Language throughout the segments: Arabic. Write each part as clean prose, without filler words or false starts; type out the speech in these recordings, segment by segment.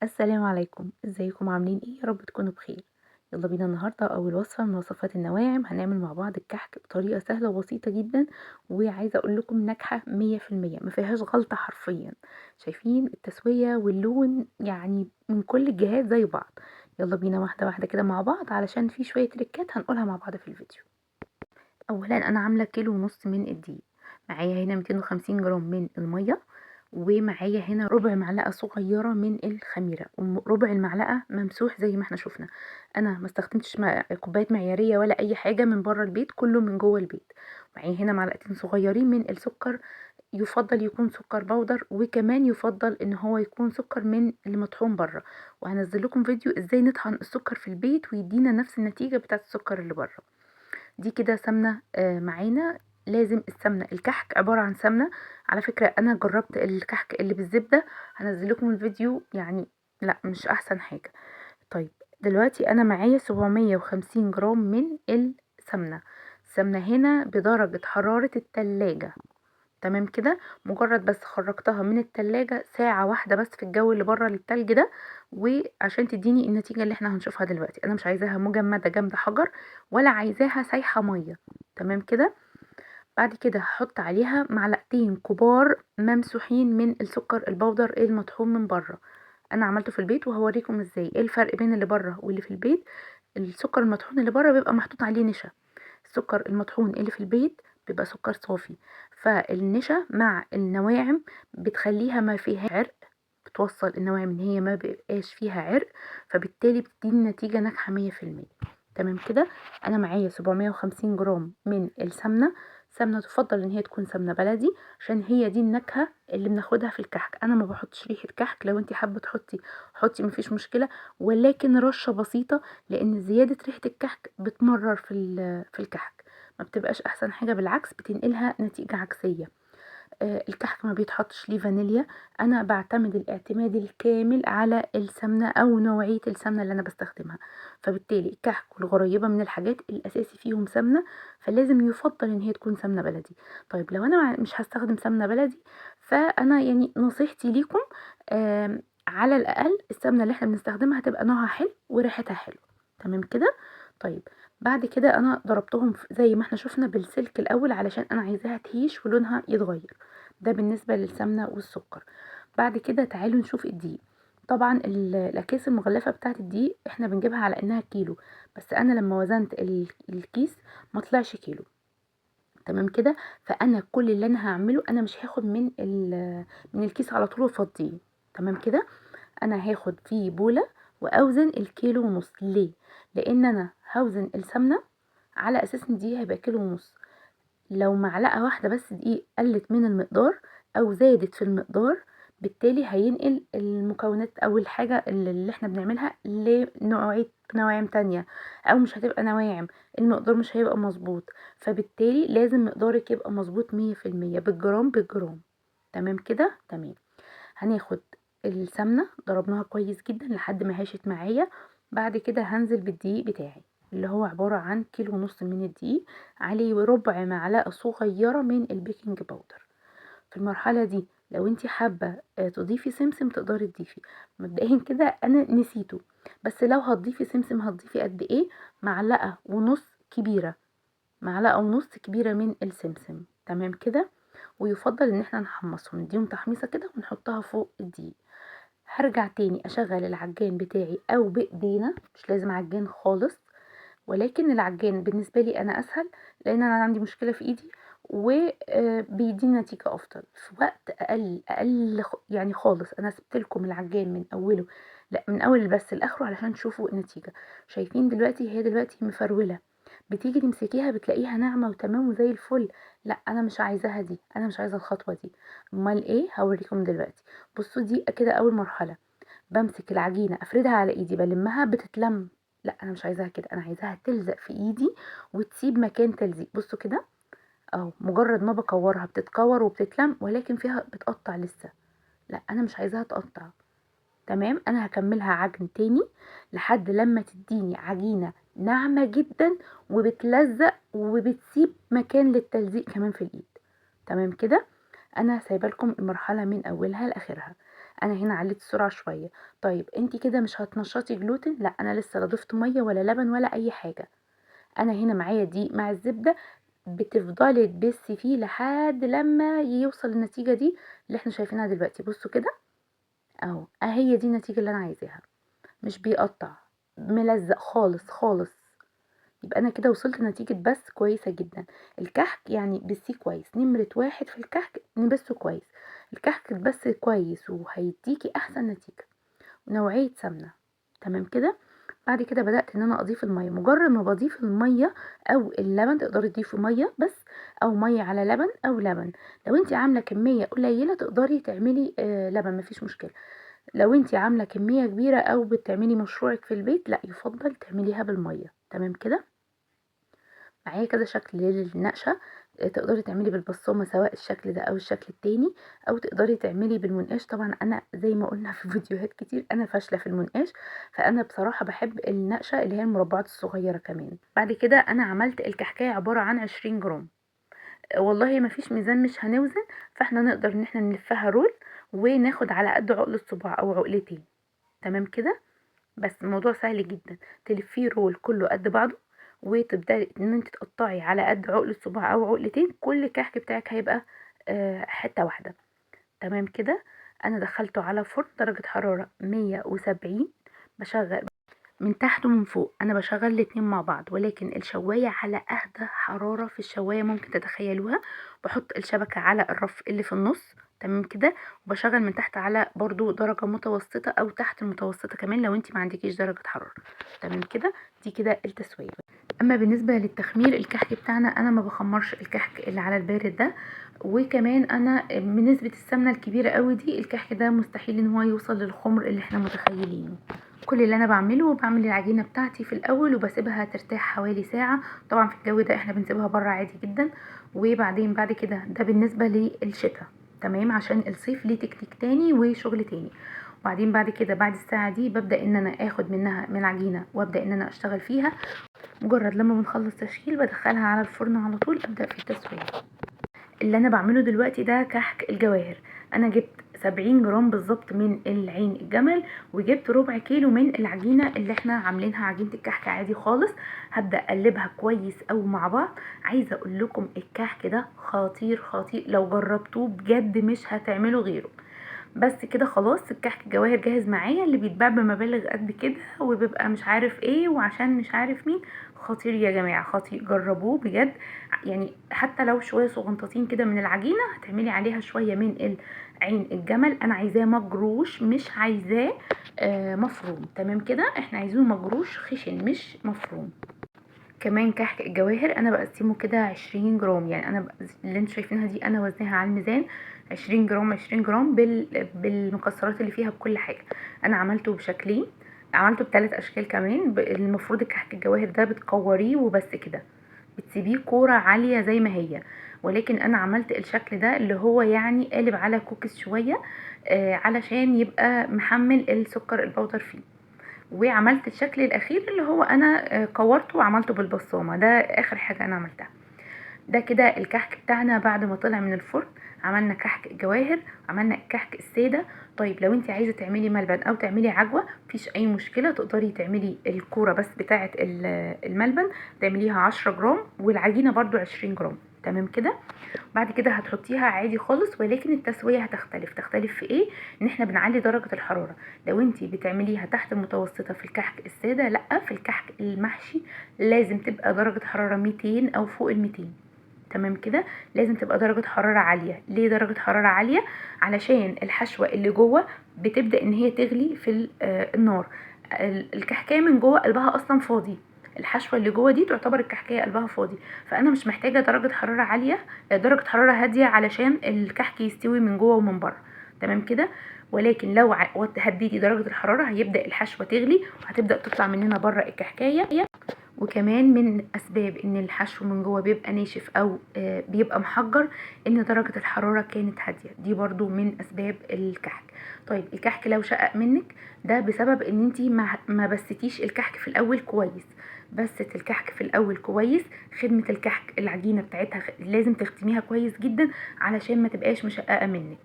السلام عليكم، ازيكم عاملين ايه؟ يا رب تكونوا بخير. يلا بينا النهارده اول وصفه من وصفات النواعم. هنعمل مع بعض الكحك بطريقه سهله وبسيطه جدا، وعايزه اقول لكم ناجحه 100%، ما فيهاش غلطه حرفيا. شايفين التسويه واللون؟ يعني من كل الجهات زي بعض. يلا بينا واحده واحده كده مع بعض، علشان في شويه تريكات هنقولها مع بعض في الفيديو. اولا انا عامله كيلو ونص من الدقيق. معايا هنا 250 جرام من الميه، ومعايا هنا ربع معلقه صغيره من الخميره، وربع المعلقه ممسوح زي ما احنا شفنا. انا ما استخدمتش كوبايات معياريه ولا اي حاجه من بره البيت، كله من جوه البيت. معايا هنا معلقتين صغيرين من السكر. يفضل يكون سكر بودر، وكمان يفضل ان هو يكون سكر من اللي مطحون بره. وهنزل لكم فيديو ازاي نطحن السكر في البيت ويدينا نفس النتيجه بتاعه السكر اللي بره. دي كده سمنة معانا. لازم السمنة، الكحك عبارة عن سمنة. على فكرة أنا جربت الكحك اللي بالزبدة، هنزل لكم الفيديو يعني. لا، مش أحسن حاجة. طيب، دلوقتي أنا معايا 750 جرام من السمنة. السمنة هنا بدرجة حرارة التلاجة. تمام كده. مجرد بس خرجتها من التلاجة ساعة واحدة بس في الجو اللي بره التلج ده، وعشان تديني النتيجة اللي احنا هنشوفها دلوقتي. انا مش عايزاها مجمدة جامدة حجر، ولا عايزاها سايحة مية. تمام كده. بعد كده هحط عليها معلقتين كبار ممسوحين من السكر البودر المطحون من بره. انا عملته في البيت وهوريكم ازاي ايه الفرق بين اللي بره واللي في البيت. السكر المطحون اللي بره بيبقى محطوط عليه نشا. السكر المطحون اللي في البيت بيبقى سكر صافي. فالنشا مع النواعم بتخليها ما فيها عرق، بتوصل النواعم ان هي ما بيبقاش فيها عرق، فبالتالي بتديني نتيجة ناجحة 100%. تمام كده. انا معايا 750 جرام من السمنة. سمنة تفضل ان هي تكون سمنة بلدي، عشان هي دي النكهة اللي بناخدها في الكحك. انا ما بحطش ريحة كحك، لو انت حابة تحطي حطي، مفيش مشكلة، ولكن رشة بسيطة، لان زيادة ريحة الكحك بتمرر في الكحك. ما بتبقاش احسن حاجة، بالعكس بتنقلها نتيجة عكسية. الكحك ما بيتحطش ليه فانيليا. انا بعتمد الاعتماد الكامل على السمنة او نوعية السمنة اللي انا بستخدمها. فبالتالي الكحك والغريبة من الحاجات الاساسي فيهم سمنة، فلازم يفضل ان هي تكون سمنة بلدي. طيب لو انا مش هستخدم سمنة بلدي، فانا يعني نصيحتي ليكم، على الاقل السمنة اللي احنا بنستخدمها تبقى نوعها حلو وريحتها حلو. تمام كده. طيب، بعد كده انا ضربتهم زي ما احنا شفنا بالسلك الاول، علشان انا عايزاها تهيش ولونها يتغير. ده بالنسبة للسمنة والسكر. بعد كده تعالوا نشوف الدقيق. طبعا الاكياس المغلفة بتاعت الدقيق احنا بنجيبها على انها كيلو، بس انا لما وزنت الكيس ما طلعش كيلو. تمام كده. فانا كل اللي انا هعمله، انا مش هاخد من الكيس على طول وافضيه. تمام كده. انا هاخد فيه بولة واوزن الكيلو ونص. ليه؟ لان انا هوزن السمنة على اساس ان دي هيبقى كيلو ونص. لو معلقة واحدة بس دقيق قلت من المقدار او زادت في المقدار، بالتالي هينقل المكونات او الحاجة اللي احنا بنعملها لنوعية نواعم تانية، او مش هتبقى نواعم. المقدار مش هيبقى مظبوط. فبالتالي لازم مقدارك يبقى مظبوط 100% بالجرام بالجرام. تمام كده. تمام. هناخد السمنة ضربناها كويس جدا لحد ما هاشت معايا. بعد كده هنزل بالدقيق بتاعي، اللي هو عبارة عن كيلو ونص من الدقيق، عليه ربع معلقة صغيرة من البيكنج باودر. في المرحلة دي لو انتي حابة تضيفي سمسم تقدري تضيفي. مبدئيا كده انا نسيته، بس لو هتضيفي سمسم هتضيفي قد ايه؟ معلقة ونص كبيرة. معلقة ونص كبيرة من السمسم. تمام كده. ويفضل ان احنا نحمصهم، نديهم تحميصة كده ونحطها فوق الدقيق. هرجع تاني اشغل العجان بتاعي او بايدينا، مش لازم عجان خالص، ولكن العجان بالنسبة لي انا اسهل، لان انا عندي مشكلة في ايدي، وبيديني نتيجة افضل في وقت اقل يعني خالص. انا سبت لكم العجان من اوله، لا من اول بس لاخره علشان تشوفوا النتيجة. شايفين دلوقتي؟ هي دلوقتي مفرولة، بتيجي تمسكيها بتلاقيها ناعمة وتمام وزي الفل. لا انا مش عايزاها دي، انا مش عايزة الخطوة دي. امال ايه؟ هوريكم دلوقتي. بصوا، دي كده اول مرحلة. بمسك العجينة افردها على ايدي، بلمها بتتلم. لا انا مش عايزاها كده، انا عايزاها تلزق في ايدي وتسيب مكان تلزيق. بصوا كده، اهو مجرد ما بكورها بتتكور وبتتلم، ولكن فيها بتقطع لسه. لا انا مش عايزاها تقطع. تمام. انا هكملها عجن تاني لحد لما تديني عجينة ناعمة جدا، وبتلزق وبتسيب مكان للتلزيق كمان في الايد. تمام كده. انا سايبه لكم المرحله من اولها لاخرها. انا هنا عليت السرعه شويه. طيب انت كده مش هتنشطي جلوتين؟ لا، انا لسه لا ضفت ميه ولا لبن ولا اي حاجه. انا هنا معايا دي مع الزبده، بتفضلي تبسي فيه لحد لما يوصل النتيجه دي اللي احنا شايفينها دلوقتي. بصوا كده اهو، اهي دي النتيجه اللي انا عايزاها، مش بيقطع، ملزق خالص خالص. يبقى انا كده وصلت نتيجة بس كويسة جدا. الكحك يعني بسيه كويس، نمرة واحد في الكحك نبسه كويس. الكحك بس كويس وهيديكي احسن نتيجة. نوعية سمنة، تمام كده. بعد كده بدأت ان انا اضيف المية. مجرد ما بضيف المية او اللبن، تقدري تضيفي مية بس او مية على لبن او لبن. لو انت عاملة كمية قليلة تقدري تعملي لبن، مفيش مشكلة. لو انت عاملة كمية كبيرة او بتعملي مشروعك في البيت، لا يفضل تعمليها بالمية. تمام كده. معايا كذا شكل للنقشة. تقدري تعملي بالبصامة سواء الشكل ده او الشكل التاني، او تقدري تعملي بالمنقاش. طبعا انا زي ما قلنا في فيديوهات كتير انا فاشلة في المنقاش، فانا بصراحة بحب النقشة اللي هي المربعات الصغيرة كمان. بعد كده انا عملت الكحكاية عبارة عن 20 جرام. والله ما فيش ميزان مش هنوزن، فاحنا نقدر ان احنا نلفها رول وناخد على قد عقل الصباع او عقلتين. تمام كده. بس الموضوع سهل جدا، تلفيه رول كله قد بعضه، وتبداي ان انت تقطعي على قد عقل الصباع او عقلتين. كل كحك بتاعك هيبقى حته واحده. تمام كده. انا دخلته على فرن درجه حراره 170. بشغل من تحت ومن فوق، انا بشغل الاتنين مع بعض، ولكن الشوايه على اهدى حراره في الشوايه ممكن تتخيلوها. بحط الشبكه على الرف اللي في النص. تمام كده. وبشغل من تحت على برضو درجه متوسطه او تحت المتوسطه كمان لو انت ما عندكيش درجه حراره. تمام كده. دي كده التسويه. اما بالنسبه للتخمير الكحك بتاعنا، انا ما بخمرش الكحك اللي على البارد ده. وكمان انا بنسبه السمنه الكبيره قوي دي، الكحك ده مستحيل ان هو يوصل للخمر اللي احنا متخيلينه. كل اللي انا بعمله، بعمل العجينه بتاعتي في الاول وبسيبها ترتاح حوالي ساعه. طبعا في الجو ده احنا بنسيبها بره عادي جدا. وبعدين بعد كده ده بالنسبه للشتاء. تمام. عشان الصيف ليه تكنيك تاني وشغل تاني. وبعدين بعد كده بعد الساعه دي ببدا ان انا اخد منها من العجينه وابدا ان انا اشتغل فيها. مجرد لما بنخلص تشكيل بدخلها على الفرن على طول، ابدا في التسويه. اللي انا بعمله دلوقتي ده كحك الجواهر. انا جبت 70 جرام بالظبط من العين الجمل، وجبت ربع كيلو من العجينه اللي احنا عاملينها عجينه الكحك عادي خالص. هبدا اقلبها كويس قوي مع بعض. عايزه اقول لكم الكحك ده خطير خطير، لو جربتوه بجد مش هتعملوا غيره. بس كده خلاص، الكحك الجواهر جاهز معايا، اللي بيتباع بمبالغ قد كده وبيبقى مش عارف ايه وعشان مش عارف مين. خطير يا جماعه، خطير، جربوه بجد. يعني حتى لو شويه صغنطتين كده من العجينه، هتعملي عليها شويه من عين الجمل. انا عايزاه مجروش، مش عايزاه مفروم. تمام كده. احنا عايزينه مجروش خشن مش مفروم. كمان كحك الجواهر انا بقسمه كده 20 جرام. يعني انا اللي انتوا شايفينها دي انا وزنها على الميزان 20 جرام 20 جرام بالمكسرات اللي فيها بكل حاجه. انا عملته بشكلين، عملته بثلاث اشكال كمان. المفروض الكحك الجواهر ده بتكوريه وبس كده، بتسيبيه كوره عاليه زي ما هي. ولكن انا عملت الشكل ده اللي هو يعني قالب على كوكيز شويه، علشان يبقى محمل السكر البودر فيه. وعملت الشكل الاخير اللي هو انا كورته وعملته بالبصامه. ده اخر حاجه انا عملتها. ده كده الكحك بتاعنا بعد ما طلع من الفرن. عملنا كحك الجواهر، عملنا كحك الساده. طيب لو انت عايزه تعملي ملبن او تعملي عجوه، مفيش اي مشكله، تقدري تعملي الكوره بس بتاعه الملبن، تعمليها 10 جرام والعجينه برضو 20 جرام. تمام كده. بعد كده هتحطيها عادي خالص، ولكن التسويه تختلف في ايه؟ ان احنا بنعلي درجه الحراره. لو انتي بتعمليها تحت المتوسطه في الكحك الساده، لا، في الكحك المحشي لازم تبقى درجه حراره 200 او فوق ال 200. تمام كده. لازم تبقى درجه حراره عاليه. ليه درجه حراره عاليه؟ علشان الحشوه اللي جوه بتبدا ان هي تغلي في النار. الكحكايه من جوه قلبها اصلا فاضي، الحشوه اللي جوه دي تعتبر الكحكايه قلبها فاضي. فانا مش محتاجه درجه حراره عاليه، درجه حراره هاديه علشان الكحك يستوي من جوه ومن بره. تمام كده. ولكن لو هديتي درجه الحراره هيبدا الحشوه تغلي وهتبدا تطلع مننا بره الكحكايه. وكمان من اسباب ان الحشو من جوه بيبقى ناشف او بيبقى محجر، ان درجه الحراره كانت هاديه. دي برضو من اسباب الكحك. طيب الكحك لو شقق منك، ده بسبب ان انتي ما بستيش الكحك في الاول كويس. بست الكحك في الاول كويس. خدمه الكحك العجينه بتاعتها لازم تختميها كويس جدا علشان ما تبقاش مشققه منك.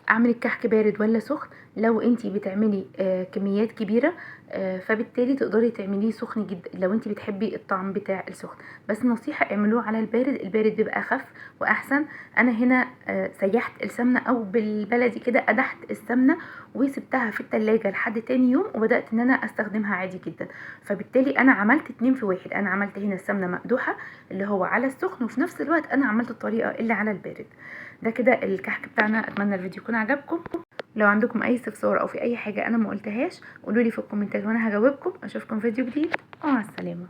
اعمل الكحك بارد ولا سخن؟ لو انتي بتعملي كميات كبيرة فبالتالي تقدري تعمليه سخن جدا لو انتي بتحبي الطعم بتاع السخن. بس نصيحة اعملوه على البارد، البارد بيبقى اخف واحسن. انا هنا سيحت السمنة او بالبلدي كده قدحت السمنة وسبتها في التلاجة لحد تاني يوم وبدأت ان انا استخدمها عادي جدا. فبالتالي انا عملت 2 في 1، انا عملت هنا السمنة مقدوحة اللي هو على السخن، وفي نفس الوقت انا عملت الطريقة اللي على البارد. ده كده الكحك بتاعنا. اتمنى الفيديو يكون عجبكم. لو عندكم اي استفسار او في اي حاجة انا ما قلتهاش قولولي في الكومنتات وانا هجاوبكم. اشوفكم فيديو جديد ومع السلامة.